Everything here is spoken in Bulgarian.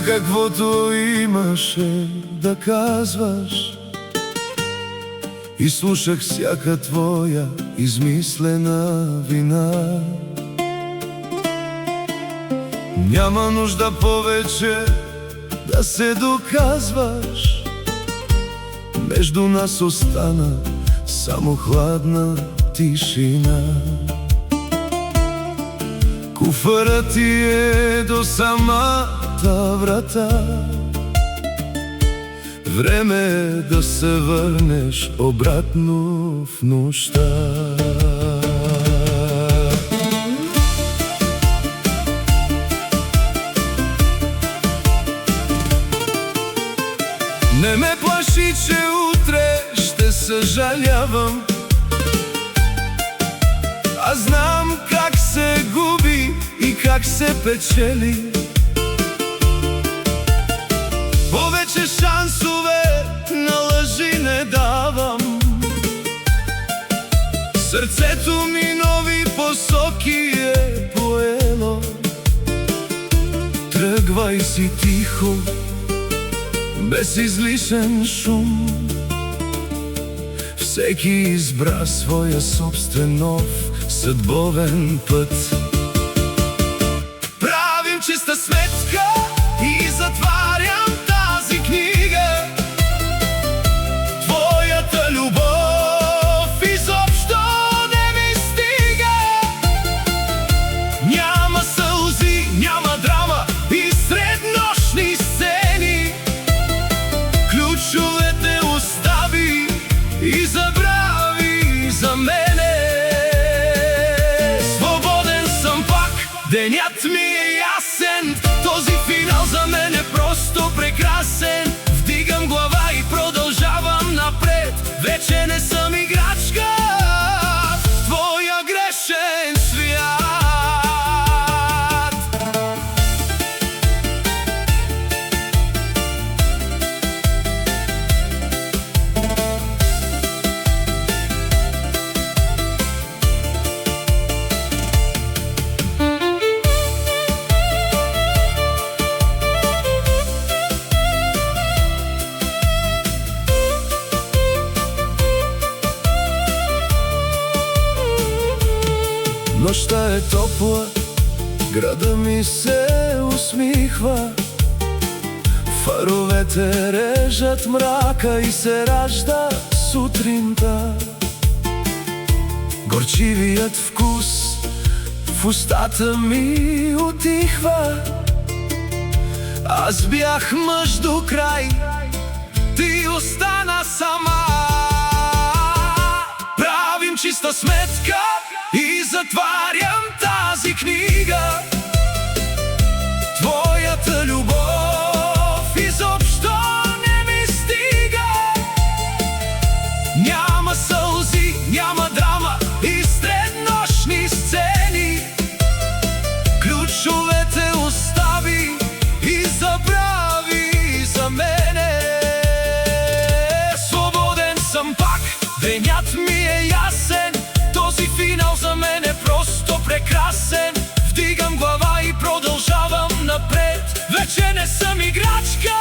Каза каквото имаше да казваш и слушах всяка твоя измислена вина. Няма нужда повече да се доказваш, между нас остана само хладна тишина. Куфарът ти е до самата врата, време е да се върнеш обратно в нощта. Не ме плаши, че утре ще съжалявам. Аз знам как се губи и как се печели. Повече шансове на лъжи не давам. Сърцето ми нови посоки е поело. Тръгвай си тихо, без излишен шум. Всеки избра своя собствен нов съдбовен път. Правим чиста сметка и затварям тази книга. Твоята любов изобщо не ми стига. Няма сълзи, няма драма и среднощни сцени. Ключовете остави и забрави за мене. Свободен съм пак, денят ми е ясен. Този финал за мен е просто прекрасен. Вдигам глава и продължавам напред. Вече не съм играчка в твоя грешен свят. Нощта е топла, града ми се усмихва. Фаровете режат мрака и се ражда сутринта. Горчивият вкус в устата ми утихва. Аз бях мъж до край, ти остана сама. Правим чиста сметка и затварям тази книга. Твоята любов изобщо не ми стига. Няма сълзи, няма драма и среднощни сцени. Ключовете остави и забрави за мене. Свободен съм пак, денят ми е ясен. Този финал за мен е просто прекрасен. Вдигам глава и продължавам напред. Вече не съм играчка